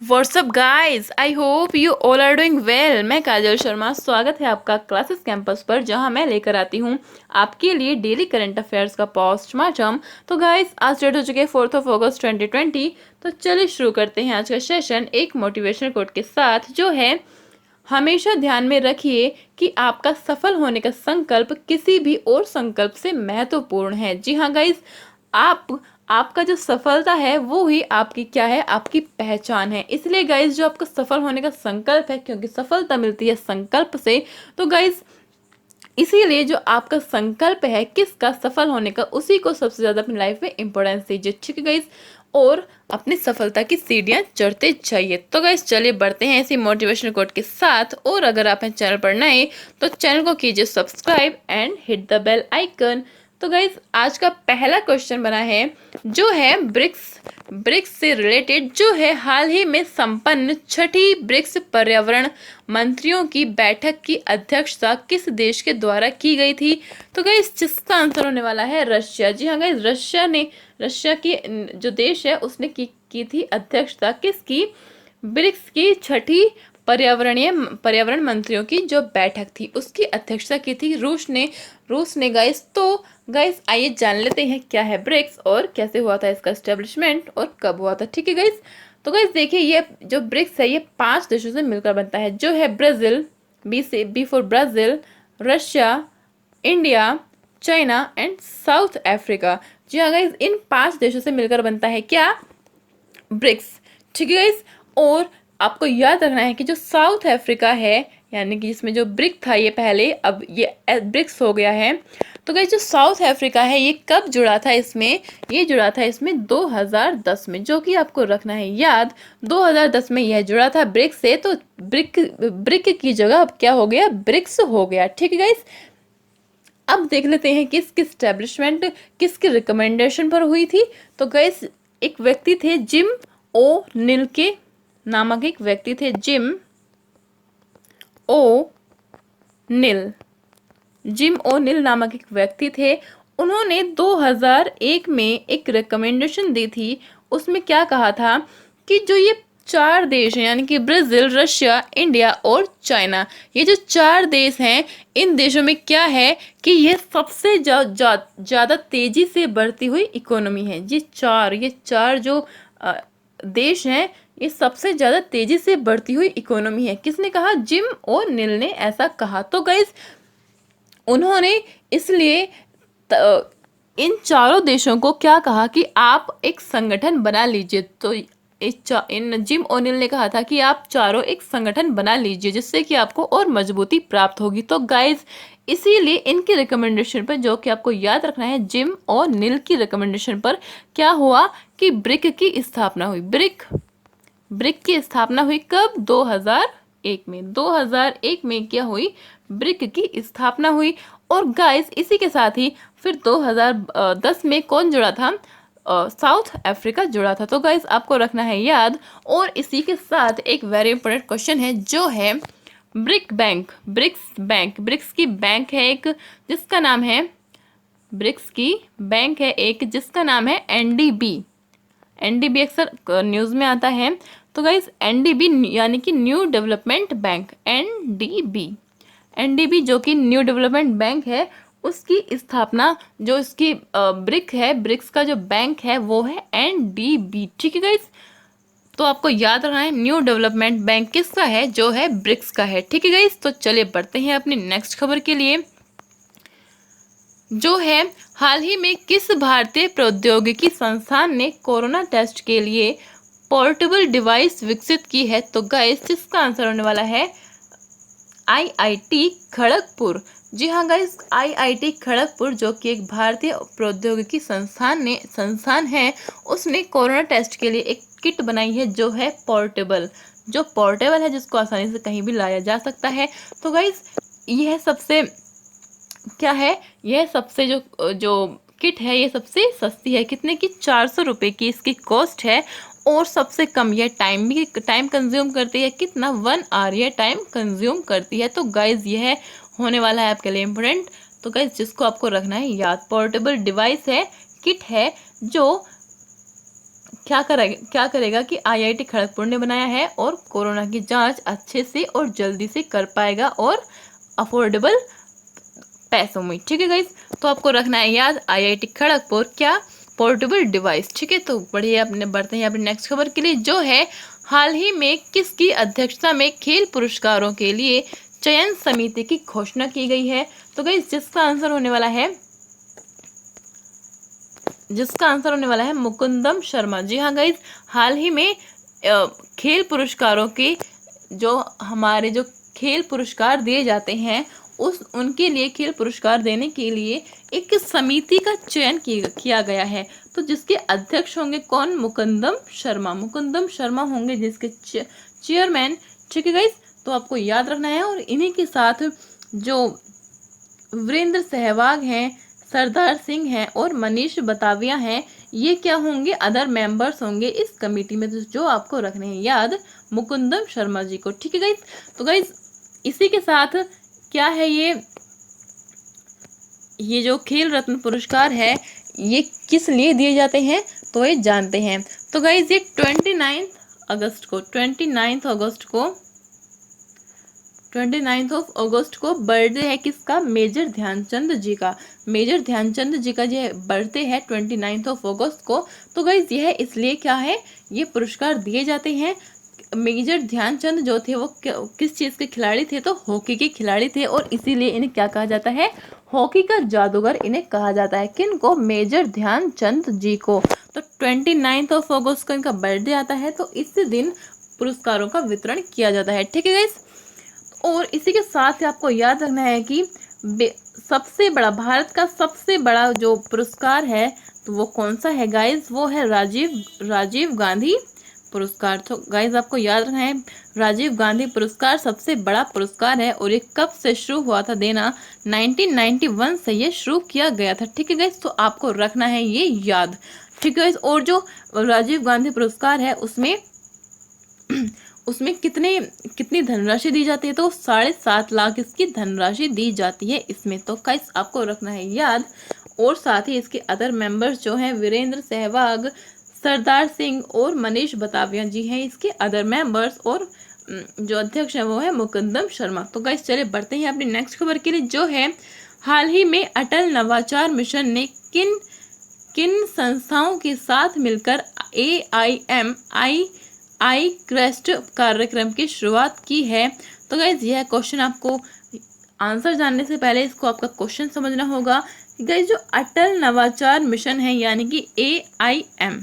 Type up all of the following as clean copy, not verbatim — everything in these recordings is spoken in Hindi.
WhatsApp guys, I hope you all are doing well. मैं काजल शर्मा, स्वागत है आपका क्लासेस कैंपस पर, जहां मैं लेकर आती हूं आपके लिए डेली करंट अफेयर्स का पोस्टमार्टम। तो गाइस, आज डेट हो चुके हैं 4 अगस्त 2020। तो चलिए शुरू करते हैं आज का सेशन एक मोटिवेशनल कोट के साथ, जो है हमेशा ध्यान में रखिए कि आपका सफल होने का संकल्प किसी भी और संकल्प से महत्वपूर्ण है। जी हाँ गाइस, आपका जो सफलता है वो ही आपकी क्या है, आपकी पहचान है। इसलिए गाइस, जो आपका सफल होने का संकल्प है, क्योंकि सफलता मिलती है संकल्प से, तो गाइस इसीलिए जो आपका संकल्प है किसका, सफल होने का, उसी को सबसे ज्यादा अपनी लाइफ में इंपॉर्टेंस दीजिए। ठीक है गाइस, और अपनी सफलता की सीढ़ियां चढ़ते जाइए। तो गाइस चलिए बढ़ते हैं ऐसी मोटिवेशनल कोट के साथ। और अगर आप हैं चैनल पर नए, तो चैनल को कीजिए subscribe and hit the bell icon. तो गाइज, आज का पहला क्वेश्चन बना है, जो है ब्रिक्स से रिलेटेड, जो है हाल ही में संपन्न छठी ब्रिक्स पर्यावरण मंत्रियों की बैठक की अध्यक्षता किस देश के द्वारा की गई थी। तो गाइज, जिसका आंसर होने वाला है रशिया। जी हाँ गाइज, रशिया की जो देश है उसने की थी अध्यक्षता किसकी, ब्रिक्स की छठी पर्यावरण मंत्रियों की जो बैठक थी उसकी अध्यक्षता की थी रूस ने गाइस। तो गाइस आइए जान लेते हैं क्या है ब्रिक्स और कैसे हुआ था इसका एस्टेब्लिशमेंट और कब हुआ था। ठीक है गाइस, तो गाइस देखिए, ये जो ब्रिक्स है ये 5 देशों से मिलकर बनता है, जो है Brazil, B for Brazil, Russia, India, China and South Africa. जी हाँ गाइस, इन 5 देशों से मिलकर बनता है क्या, ब्रिक्स। ठीक है गाइस, और आपको याद रखना है कि जो साउथ अफ्रीका है, यानी कि जिसमें जो ब्रिक था ये पहले, अब ये ब्रिक्स हो गया है। तो गाइस, जो साउथ अफ्रीका है ये कब जुड़ा था इसमें, ये जुड़ा था इसमें 2010 में, जो कि आपको रखना है याद। 2010 में यह जुड़ा था ब्रिक्स से, तो ब्रिक की जगह अब क्या हो गया, ब्रिक्स हो गया। ठीक है गाइस, अब देख लेते हैं किसकी स्टैब्लिशमेंट किसके रिकमेंडेशन पर हुई थी। तो गाइस, एक व्यक्ति थे जिम ओ निल के नामक, एक व्यक्ति थे जिम ओ निल जिम ओ निल नामक एक व्यक्ति थे। उन्होंने 2001 में एक रिकमेंडेशन दी थी। उसमें क्या कहा था कि जो ये 4 देश हैं, यानी कि ब्राजील, रशिया, इंडिया और चाइना, ये जो 4 देश हैं, इन देशों में क्या है कि ये सबसे ज़्यादा तेजी से बढ़ती हुई इकोनॉमी है। ये चार जो देश हैं, ये सबसे ज़्यादा तेजी से बढ़ती हुई इकोनॉमी है। किसने कहा, जिम और निल ने ऐसा कहा। तो गाइस, उन्होंने इसलिए इन चारों देशों को क्या कहा कि आप एक संगठन बना लीजिए। तो इन जिम ओनिल ने कहा था कि आप चारों एक संगठन बना लीजिए, जिससे कि आपको और मजबूती प्राप्त होगी। तो गाइस, इसीलिए इनकी रिकमेंडेशन पर, जो कि आपको याद रखना है, जिम और निल की रिकमेंडेशन पर क्या हुआ कि ब्रिक की स्थापना हुई। ब्रिक की स्थापना हुई कब, 2001 में। 2001 में क्या हुई, ब्रिक की स्थापना हुई। और गाइस, इसी के साथ ही फिर 2010 में कौन जुड़ा था, साउथ अफ्रीका जुड़ा था। तो गाइस, आपको रखना है याद। और इसी के साथ एक वेरी इंपॉर्टेंट क्वेश्चन है, जो है ब्रिक्स की बैंक है एक, जिसका नाम है, ब्रिक्स की बैंक है एक जिसका नाम है एनडीबी अक्सर न्यूज़ में आता है। तो गाइस, एनडीबी यानी कि न्यू डेवलपमेंट बैंक, एनडीबी जो कि न्यू डेवलपमेंट बैंक है, उसकी स्थापना, जो इसकी ब्रिक्स का जो बैंक है वो है एनडीबी। ठीक है गाइस, तो आपको याद रखना है न्यू डेवलपमेंट बैंक किसका है, जो है ब्रिक्स का है। ठीक है गाइस, तो चलिए बढ़ते हैं अपनी नेक्स्ट खबर के लिए, जो है हाल ही में किस भारतीय प्रौद्योगिकी संस्थान ने कोरोना टेस्ट के लिए पोर्टेबल डिवाइस विकसित की है। तो गाइस, जिसका आंसर होने वाला है आईआईटी खड़गपुर। जी हाँ गाइस, आईआईटी खड़गपुर, जो कि एक भारतीय प्रौद्योगिकी संस्थान है, उसने कोरोना टेस्ट के लिए एक किट बनाई है, जो है पोर्टेबल है, जिसको आसानी से कहीं भी लाया जा सकता है। तो गाइस, यह सबसे क्या है, यह सबसे जो किट है ये सबसे सस्ती है। कितने की, 400 रुपये की इसकी कॉस्ट है। और सबसे कम यह टाइम कंज्यूम करती है, कितना, 1 आवर यह टाइम कंज्यूम करती है। तो गाइज, यह होने वाला है आपके लिए इम्पोर्टेंट। तो गाइज, जिसको आपको रखना है याद, पोर्टेबल डिवाइस है, किट है, जो क्या करेगा कि आईआईटी खड़गपुर ने बनाया है और कोरोना की जांच अच्छे से और जल्दी से कर पाएगा और अफोर्डेबल पैसों में। ठीक है गाइस, तो आपको रखना है याद आईआईटी खड़गपुर क्या पोर्टेबल डिवाइस। ठीक है, तो बढ़िया अपने बढ़ते हैं अपने नेक्स्ट खबर के लिए, जो है हाल ही में किसकी अध्यक्षता में खेल पुरस्कारों के लिए चयन समिति की घोषणा की गई है। तो गाइस जिसका आंसर होने वाला है मुकुंदम शर्मा। जी हाँ गाइस, हाल ही में खेल पुरस्कारों के जो हमारे जो खेल पुरस्कार दिए जाते हैं उनके लिए खेल पुरस्कार देने के लिए एक समिति का चयन किया गया है। तो जिसके अध्यक्ष होंगे कौन? मुकुंदम शर्मा होंगे जिसके चेयरमैन। ठीक है गाइस, तो आपको याद रखना है। और इन्हीं के साथ जो वीरेंद्र सहवाग हैं, सरदार सिंह हैं और मनीष बताविया हैं, ये क्या होंगे? अदर मेंबर्स होंगे इस कमेटी में, जो आपको रखने हैं याद मुकुंदम शर्मा जी को। ठीक है गाइस, तो गाइस इसी के साथ क्या है ये जो खेल रत्न पुरस्कार है ये किस लिए दिए जाते हैं तो ये जानते हैं। तो गाइस ये 29 अगस्त को बर्थडे है किसका? मेजर ध्यानचंद जी का। मेजर ध्यानचंद जी का जो बर्थडे है 29 अगस्त को। तो गाइस यह इसलिए क्या है ये पुरस्कार दिए जाते हैं। मेजर ध्यानचंद जो थे वो किस चीज़ के खिलाड़ी थे? तो हॉकी के खिलाड़ी थे और इसीलिए इन्हें क्या कहा जाता है? हॉकी का जादूगर इन्हें कहा जाता है। किनको? मेजर ध्यानचंद जी को। तो 29 अगस्त को इनका बर्थडे आता है, तो इस दिन पुरस्कारों का वितरण किया जाता है। ठीक है गाइस, और इसी के साथ ही आपको याद रखना है कि भारत का सबसे बड़ा जो पुरस्कार है तो वो कौन सा है गाइस? वो है राजीव गांधी पुरस्कार। तो गाइस आपको याद रखना है राजीव गांधी पुरस्कार सबसे बड़ा पुरस्कार है और ये कब से शुरू हुआ था देना? 1991 से ये शुरू किया गया था। ठीक है गाइस, तो आपको रखना है ये याद। ठीक है गाइस, और जो राजीव गांधी पुरस्कार है उसमें कितनी धनराशि दी जाती है? तो 7.5 लाख इसकी धनराशि दी जाती है इसमें। तो गाइस आपको रखना है याद। और साथ ही इसके अदर मेंबर्स जो हैं वीरेंद्र सहवाग, सरदार सिंह और मनीष बताविया जी हैं इसके अदर मेंबर्स, और जो अध्यक्ष है वो है मुकुंदम शर्मा। तो गाइस चलिए बढ़ते हैं अपनी नेक्स्ट खबर के लिए, जो है हाल ही में अटल नवाचार मिशन ने किन संस्थाओं के साथ मिलकर AIM आई क्रेस्ट कार्यक्रम की शुरुआत की है। तो गाइज यह क्वेश्चन आपको आंसर जानने से पहले इसको आपका क्वेश्चन समझना होगा। गाइज जो अटल नवाचार मिशन है यानी कि AIM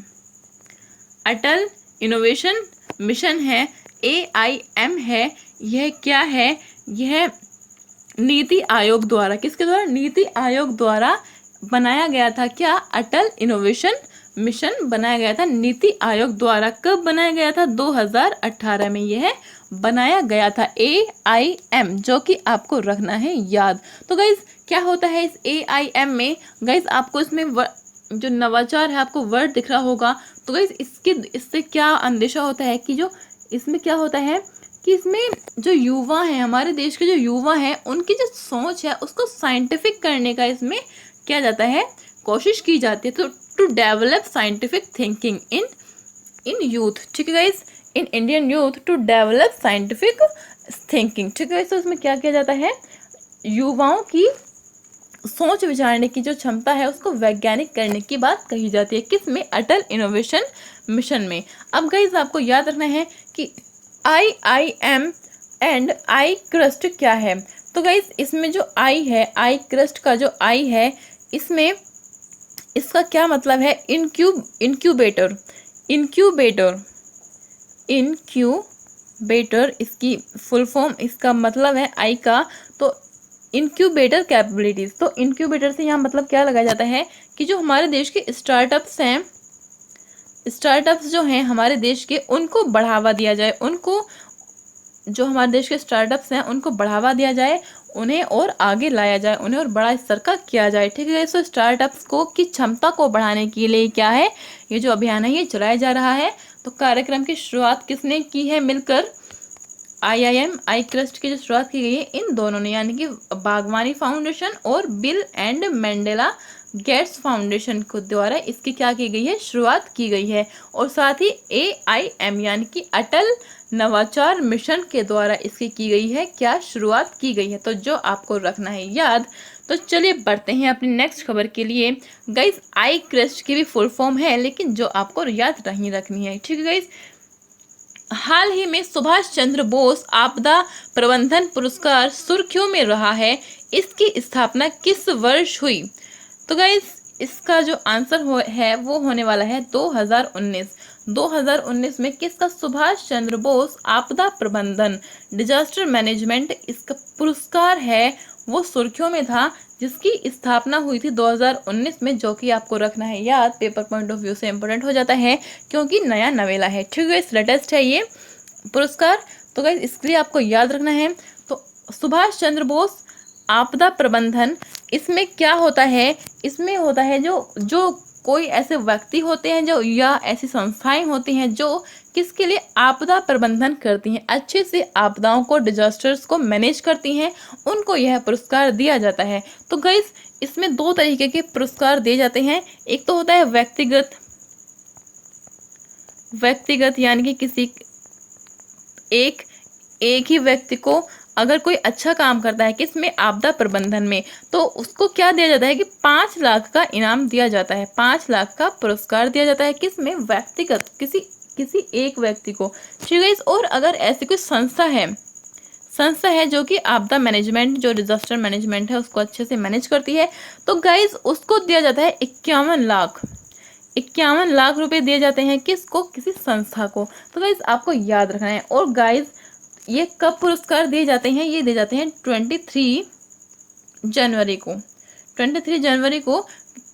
अटल इनोवेशन मिशन है, AIM है, यह क्या है? यह नीति आयोग द्वारा, किसके द्वारा? नीति आयोग द्वारा बनाया गया था। क्या? अटल इनोवेशन मिशन बनाया गया था नीति आयोग द्वारा। कब बनाया गया था? 2018 में यह बनाया गया था AIM, जो कि आपको रखना है याद। तो गाइज क्या होता है इस AIM में? गाइज आपको इसमें जो नवाचार है आपको वर्ड दिख रहा होगा। तो गाइज इससे क्या अंदेशा होता है कि जो इसमें क्या होता है कि इसमें जो युवा हैं, हमारे देश के जो युवा हैं, उनकी जो सोच है उसको साइंटिफिक करने का इसमें किया जाता है, कोशिश की जाती है। तो to develop scientific thinking in youth. ठीक है guys, in Indian youth to develop scientific thinking. ठीक है गाइस, तो इसमें क्या किया जाता है? युवाओं की सोच विचारने की जो क्षमता है उसको वैज्ञानिक करने की बात कही जाती है। किस में? अटल इनोवेशन मिशन में। अब गाइस आपको याद रखना है कि AIM एंड आई क्रस्ट क्या है। तो गाइस इसमें जो आई है, आई क्रस्ट का जो आई है, इसमें इसका क्या मतलब है? इंक्यूबेटर इसकी फुल फॉर्म, इसका मतलब है आई का तो इंक्यूबेटर कैपेबिलिटीज। तो इंक्यूबेटर से यहाँ मतलब क्या लगाया जाता है कि जो हमारे देश के स्टार्टअप्स जो हैं हमारे देश के, उनको बढ़ावा दिया जाए, जो हमारे देश के स्टार्टअप्स हैं उनको बढ़ावा दिया जाए, उन्हें और आगे लाया जाए, उन्हें और बड़ा स्तर का किया जाए। ठीक है, तो स्टार्टअप्स की क्षमता को बढ़ाने के लिए क्या है ये जो अभियान है ये चलाया जा रहा है। तो कार्यक्रम की शुरुआत किसने की है? मिलकर AIM आई क्रस्ट की जो शुरुआत की गई है इन दोनों ने, यानी कि बागवानी फाउंडेशन और बिल एंड मेंडेला गेट्स फाउंडेशन को द्वारा इसकी क्या की गई है, शुरुआत की गई है। और साथ ही AIM यानी कि अटल नवाचार मिशन के द्वारा इसकी की गई है क्या, शुरुआत की गई है। तो जो आपको रखना है याद। तो चलिए बढ़ते हैं अपनी नेक्स्ट खबर के लिए। गाइस आई क्रेस्ट की भी फुल फॉर्म है, लेकिन जो आपको याद नहीं रखनी है, ठीक है गाइस। हाल ही में सुभाष चंद्र बोस आपदा प्रबंधन पुरस्कार सुर्खियों में रहा है। इसकी स्थापना किस वर्ष हुई? तो गाइस इसका जो आंसर है वो होने वाला है 2019। 2019 में किसका, सुभाष चंद्र बोस आपदा प्रबंधन डिजास्टर मैनेजमेंट इसका पुरस्कार है वो सुर्खियों में था, जिसकी स्थापना हुई थी 2019 में, जो कि आपको रखना है याद। पेपर पॉइंट ऑफ व्यू से इम्पोर्टेंट हो जाता है क्योंकि नया नवेला है, ठीक है। लेटेस्ट है ये पुरस्कार, तो गाइस इसके लिए आपको याद रखना है। तो सुभाष चंद्र बोस आपदा प्रबंधन, इसमें क्या होता है, इसमें होता है जो कोई ऐसे व्यक्ति होते हैं जो या ऐसी संस्थाएं होती हैं जो किसके लिए आपदा प्रबंधन करती हैं, अच्छे से आपदाओं को, डिजास्टर्स को मैनेज करती हैं, उनको यह पुरस्कार दिया जाता है। तो गाइस इसमें दो तरीके के पुरस्कार दिए जाते हैं। एक तो होता है व्यक्तिगत यानी कि किसी एक ही व्यक्ति को अगर कोई अच्छा काम करता है किसमें, आपदा प्रबंधन में, तो उसको क्या दिया जाता है कि 5 लाख का इनाम दिया जाता है, 5 लाख का पुरस्कार दिया जाता है किसमें, व्यक्तिगत, किसी एक व्यक्ति को, ठीक है। और अगर ऐसी कोई संस्था है जो कि आपदा मैनेजमेंट, जो डिजास्टर मैनेजमेंट है उसको अच्छे से मैनेज करती है, तो गाइज उसको दिया जाता है 51 लाख रुपए दिए जाते हैं किसको, किसी संस्था को। तो गाइज आपको याद रखना है। और गाइज ये कब पुरस्कार दिए जाते हैं, ये दिए जाते हैं 23 जनवरी को। 23 जनवरी को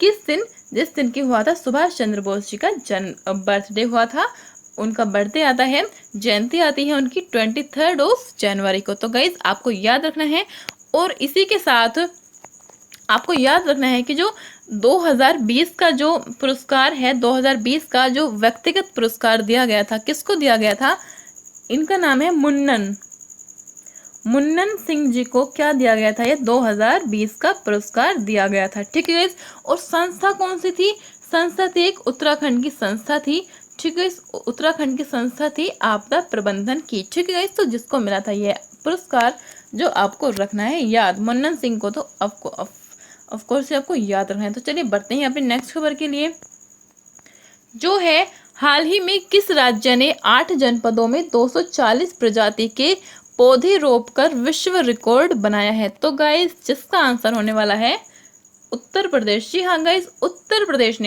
किस दिन, जिस दिन की हुआ था सुभाष चंद्र बोस जी का बर्थडे हुआ था, उनका बर्थडे आता है, जयंती आती है उनकी 23 जनवरी को। तो गाइज आपको याद रखना है। और इसी के साथ आपको याद रखना है कि जो 2020 का जो पुरस्कार है, 2020 का जो व्यक्तिगत पुरस्कार दिया गया था, किसको दिया गया था, इनका नाम है मुन्नन सिंह जी को क्या दिया गया था, ये 2020 का पुरस्कार दिया गया था, ठीक है। और संस्था कौन सी थी, संस्था थी एक उत्तराखंड की संस्था थी, ठीक है। उत्तराखंड की संस्था थी आपदा प्रबंधन की, ठीक है। तो जिसको मिला था ये पुरस्कार, जो आपको रखना है याद, मुन्नन सिंह को, तो ऑफकोर्स आपको याद रखना है। तो चलिए बढ़ते हैं अपनी नेक्स्ट खबर के लिए, जो है हाल ही में किस राज्य ने 8 जनपदों में 240 प्रजाति के पौधे रोपकर विश्व रिकॉर्ड बनाया है। तो गाइस जिसका आंसर होने वाला है उत्तर प्रदेश। जी हाँ गाइस, उत्तर प्रदेश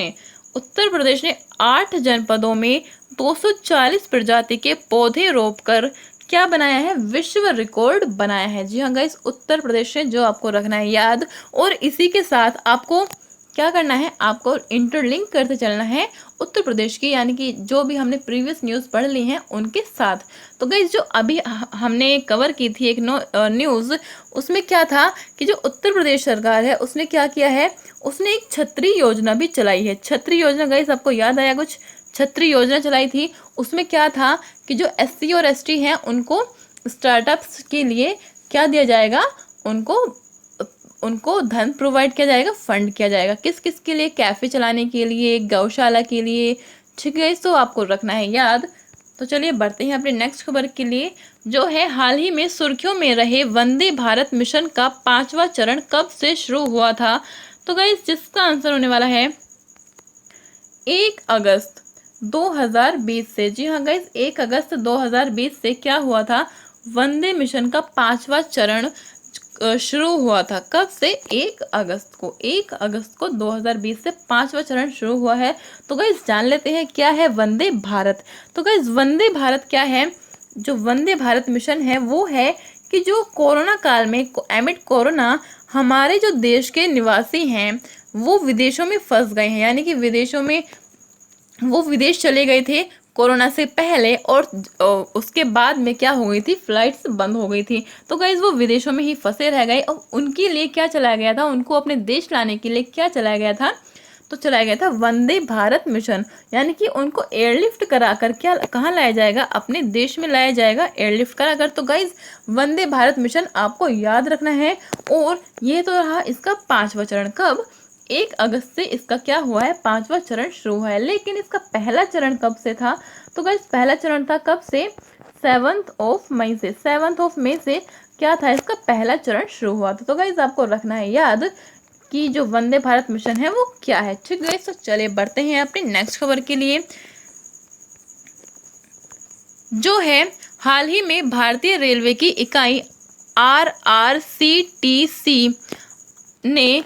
ने 8 जनपदों में 240 प्रजाति के पौधे रोपकर क्या बनाया है, विश्व रिकॉर्ड बनाया है। जी हाँ गाइस, उत्तर प्रदेश ने, जो आपको रखना है याद। और इसी के साथ आपको क्या करना है, आपको इंटरलिंक करते चलना है उत्तर प्रदेश की, यानी कि जो भी हमने प्रीवियस न्यूज़ पढ़ ली हैं उनके साथ। तो गाइस जो अभी हमने कवर की थी एक न्यूज़, उसमें क्या था कि जो उत्तर प्रदेश सरकार है उसने क्या किया है, उसने एक छतरी योजना भी चलाई है। छतरी योजना गाइस आपको याद आया कुछ, छतरी योजना चलाई थी। उसमें क्या था कि जो SC और ST हैं उनको स्टार्टअप्स के लिए क्या दिया जाएगा, उनको धन प्रोवाइड किया जाएगा, फंड किया जाएगा, किस किस के लिए, कैफ़े चलाने के लिए, गौशाला के लिए, ठीक है। तो आपको रखना है याद। तो चलिए बढ़ते हैं अपने नेक्स्ट खबर के लिए, जो है हाल ही में सुर्खियों में रहे वंदे भारत मिशन का 5वां चरण कब से शुरू हुआ था। तो गाइस जिसका आंसर होने वाला है 1 अगस्त 2020 से। जी हाँ गाइस, 1 अगस्त 2020 से क्या हुआ था, वंदे मिशन का 5वां चरण शुरू हुआ था। कब से, 1 अगस्त को। 1 अगस्त को 2020 से 5वां चरण शुरू हुआ है। तो गाइस जान लेते हैं क्या है वंदे भारत। तो गाइस वंदे भारत क्या है, जो वंदे भारत मिशन है वो है कि जो कोरोना काल में एमिड कोरोना हमारे जो देश के निवासी हैं वो विदेशों में फंस गए हैं, यानी कि विदेशों में वो विदेश चले गए थे कोरोना से पहले, और उसके बाद में क्या हो गई थी, फ्लाइट्स बंद हो गई थी। तो गाइज वो विदेशों में ही फंसे रह गए, और उनके लिए क्या चलाया गया था, उनको अपने देश लाने के लिए क्या चलाया गया था, तो चलाया गया था वंदे भारत मिशन, यानी कि उनको एयरलिफ्ट कराकर क्या कहाँ लाया जाएगा, अपने देश में लाया जाएगा एयरलिफ्ट कराकर। तो गाइज वंदे भारत मिशन आपको याद रखना है। और ये तो रहा इसका 5वां चरण, कब, 1 अगस्त से इसका क्या हुआ है, 5वां चरण शुरू हुआ है। लेकिन इसका पहला चरण कब से था, तो गाइस पहला चरण था कब से, 7 मई से। 7 मई से क्या था, इसका पहला चरण शुरू हुआ था। तो गाइस आपको रखना है याद कि जो वंदे भारत मिशन है वो क्या है। ठीक है, तो चलिए बढ़ते हैं अपनी नेक्स्ट खबर के लिए, जो है हाल ही में भारतीय रेलवे की इकाई RRCTC ने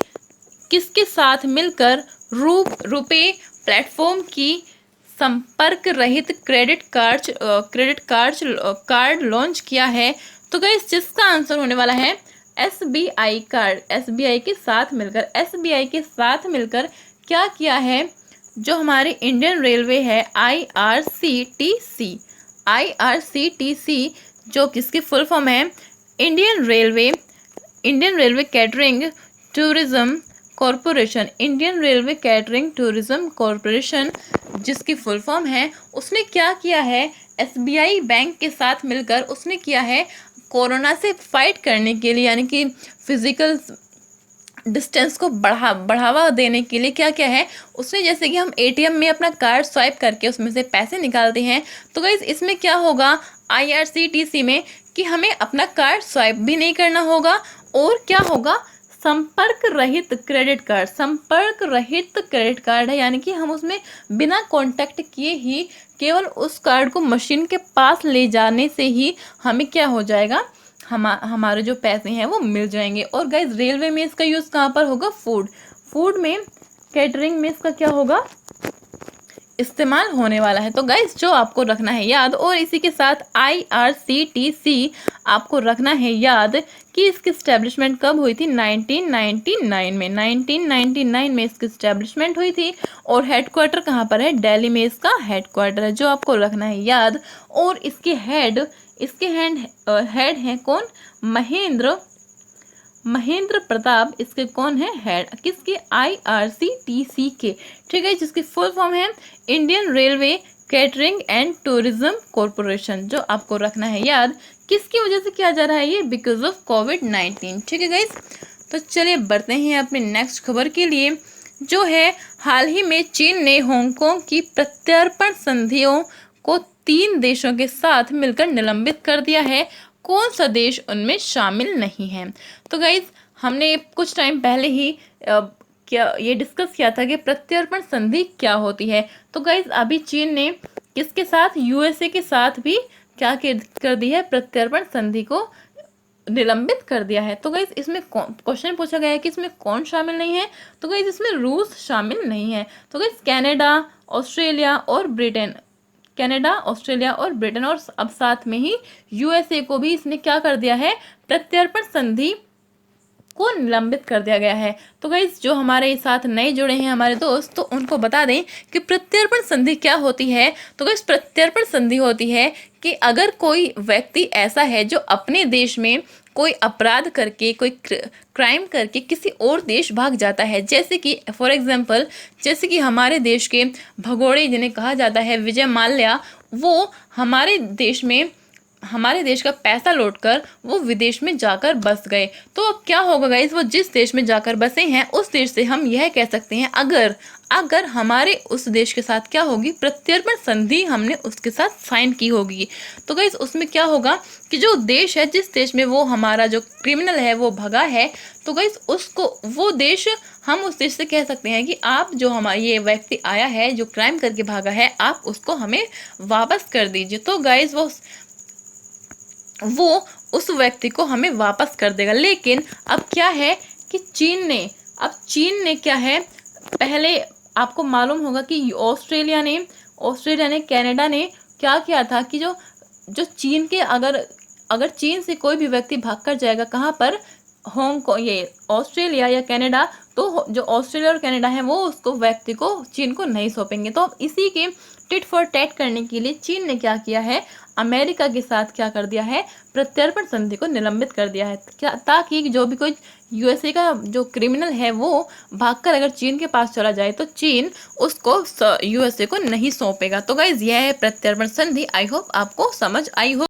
किसके साथ मिलकर रुपे प्लेटफॉर्म की संपर्क रहित कार्ड लॉन्च किया है। तो गाइस जिसका आंसर होने वाला है SBI कार्ड। SBI के साथ मिलकर क्या किया है, जो हमारे इंडियन रेलवे है IRCTC, जो किसकी फुल फॉर्म है, Indian railway catering tourism corporation. Indian railway catering tourism corporation जिसकी फुल फॉर्म है, उसने क्या किया है, SBI बैंक के साथ मिलकर उसने किया है कोरोना से फाइट करने के लिए, यानी कि फिजिकल डिस्टेंस को बढ़ावा देने के लिए क्या क्या है उसने, जैसे कि हम ATM में अपना कार्ड स्वाइप करके उसमें से पैसे निकालते हैं, तो गाइस इसमें क्या होगा IRCTC में कि हमें अपना कार्ड स्वाइप भी नहीं करना होगा, और क्या होगा, संपर्क रहित क्रेडिट कार्ड है, यानी कि हम उसमें बिना कांटेक्ट किए ही केवल उस कार्ड को मशीन के पास ले जाने से ही हमें क्या हो जाएगा, हमारे जो पैसे हैं वो मिल जाएंगे। और गाइज रेलवे में इसका यूज़ कहाँ पर होगा, फूड में, कैटरिंग में इसका क्या होगा, इस्तेमाल होने वाला है। तो गाइज जो आपको रखना है याद, और इसी के साथ IRCTC आपको रखना है याद कि इसकी इस्टेब्लिशमेंट कब हुई थी, 1999 में। 1999 में इसकी इस्टेब्लिशमेंट हुई थी, और हेडक्वार्टर कहाँ पर है, दिल्ली में इसका हेडक्वार्टर है, जो आपको रखना है याद। और इसके हेड हैं कौन, महेंद्र प्रताप, इसके कौन है हेड, किसके, IRCTC के। ठीक है, जिसकी फुल फॉर्म है Indian railway catering and tourism corporation, जो आपको रखना है याद। किसकी वजह से किया जा रहा है ये, बिकॉज ऑफ कोविड-19। ठीक है गाइस, तो चलिए बढ़ते हैं अपने नेक्स्ट खबर के लिए, जो है हाल ही में चीन ने हांगकांग की प्रत्यर्पण संधियों को 3 देशों के साथ मिलकर निलंबित कर दिया है। कौन सा देश उनमें शामिल नहीं है। तो गाइज हमने कुछ टाइम पहले ही क्या ये डिस्कस किया था कि प्रत्यर्पण संधि क्या होती है। तो गाइज अभी चीन ने किसके साथ, USA के साथ भी क्या कर दी है, प्रत्यर्पण संधि को निलंबित कर दिया है। तो गाइज इसमें क्वेश्चन पूछा गया है कि इसमें कौन शामिल नहीं है, तो गाइज इसमें रूस शामिल नहीं है। तो गाइज कनाडा, ऑस्ट्रेलिया और ब्रिटेन, और अब साथ में ही USA को भी इसने क्या कर दिया है, प्रत्यर्पण संधि को निलंबित कर दिया गया है। तो गाइस जो हमारे साथ नए जुड़े हैं हमारे दोस्त, तो उनको बता दें कि प्रत्यर्पण संधि क्या होती है। तो गाइस प्रत्यर्पण संधि होती है कि अगर कोई व्यक्ति ऐसा है जो अपने देश में कोई अपराध करके, कोई क्राइम करके किसी और देश भाग जाता है, जैसे कि फॉर एग्जांपल, जैसे कि हमारे देश के भगोड़े जिन्हें कहा जाता है विजय माल्या, वो हमारे देश का पैसा लौटकर वो विदेश में जाकर बस गए। तो अब क्या होगा गाइस, वो जिस देश में जाकर बसे हैं उस देश से हम यह कह सकते हैं, अगर हमारे उस देश के साथ क्या होगी, प्रत्यर्पण संधि हमने उसके साथ साइन की होगी, तो गाइस उसमें क्या होगा कि जो देश है, जिस देश में वो हमारा जो क्रिमिनल है वो भगा है, तो गाइस उसको वो देश, हम उस देश से कह सकते हैं कि आप जो हमारा ये व्यक्ति आया है जो क्राइम करके भागा है, आप उसको हमें वापस कर दीजिए। तो गाइस वो उस व्यक्ति को हमें वापस कर देगा। लेकिन अब क्या है कि चीन ने क्या है, पहले आपको मालूम होगा कि ऑस्ट्रेलिया ने कनाडा ने क्या किया था कि जो चीन के अगर चीन से कोई भी व्यक्ति भागकर जाएगा कहाँ पर, हांगकांग, ये ऑस्ट्रेलिया या कनाडा, तो जो ऑस्ट्रेलिया और कनाडा है वो उसको व्यक्ति को चीन को नहीं सौंपेंगे। तो अब इसी के टिट फॉर टैट करने के लिए चीन ने क्या किया है, अमेरिका के साथ क्या कर दिया है, प्रत्यर्पण संधि को निलंबित कर दिया है, क्या, ताकि जो भी कोई USA का जो क्रिमिनल है वो भागकर अगर चीन के पास चला जाए तो चीन उसको USA को नहीं सौंपेगा। तो गाइज यह है प्रत्यर्पण संधि। आई होप आपको समझ आई हो।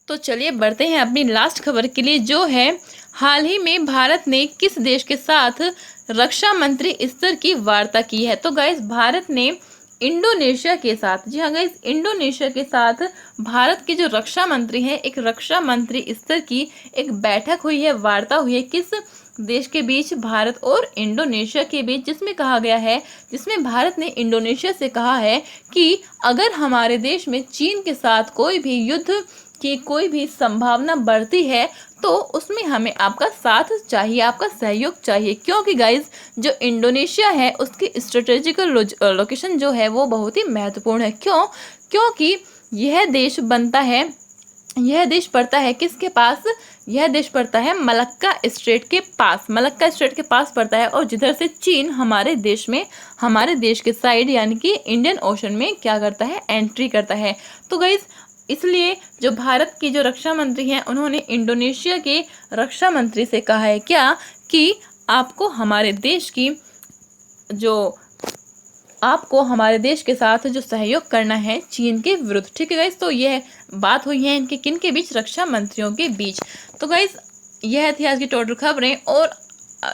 तो चलिए बढ़ते हैं अपनी लास्ट खबर के लिए, जो है हाल ही में भारत ने किस देश के साथ रक्षा मंत्री स्तर की वार्ता की है? तो गाइस भारत ने इंडोनेशिया के साथ, जी हाँ गाइस, इंडोनेशिया के साथ भारत के जो रक्षा मंत्री हैं, एक रक्षा मंत्री स्तर की एक बैठक हुई है, वार्ता हुई है। किस देश के बीच? भारत और इंडोनेशिया के बीच, जिसमें भारत ने इंडोनेशिया से कहा है कि अगर हमारे देश में चीन के साथ कोई भी युद्ध की कोई भी संभावना बढ़ती है तो उसमें हमें आपका साथ चाहिए, आपका सहयोग चाहिए। क्योंकि गाइज जो इंडोनेशिया है उसकी स्ट्रेटेजिकल लोकेशन जो है वो बहुत ही महत्वपूर्ण है। क्योंकि यह देश पड़ता है किसके पास? यह देश पड़ता है मलक्का स्ट्रेट के पास, मलक्का स्ट्रेट के पास पड़ता है, और जिधर से चीन हमारे देश के साइड यानी कि इंडियन ओशन में क्या करता है? एंट्री करता है। तो गाइज इसलिए जो भारत की जो रक्षा मंत्री हैं उन्होंने इंडोनेशिया के रक्षा मंत्री से कहा है क्या? कि आपको हमारे देश के साथ जो सहयोग करना है चीन के विरुद्ध। ठीक है गाइस, तो यह बात हुई है इनके किन के बीच? रक्षा मंत्रियों के बीच। तो गाइस यह थी आज की टोटल खबरें, और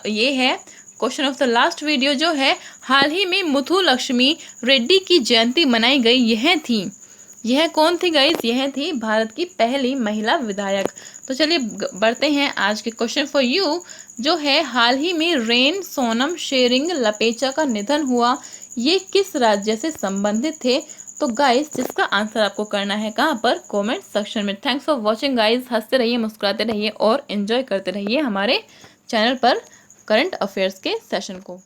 ये है question of the last video जो है, हाल ही में मुथुलक्ष्मी रेड्डी की जयंती मनाई गई। यह कौन थी गाइस? यह थी भारत की पहली महिला विधायक। तो चलिए बढ़ते हैं आज के क्वेश्चन फॉर यू जो है, हाल ही में रेन सोनम शेरिंग लपेचा का निधन हुआ, ये किस राज्य से संबंधित थे? तो गाइस जिसका आंसर आपको करना है कहाँ पर? कमेंट सेक्शन में। Thanks for watching guys. हंसते रहिए, मुस्कुराते रहिए और एंजॉय करते रहिए हमारे चैनल पर करंट अफेयर्स के सेशन को।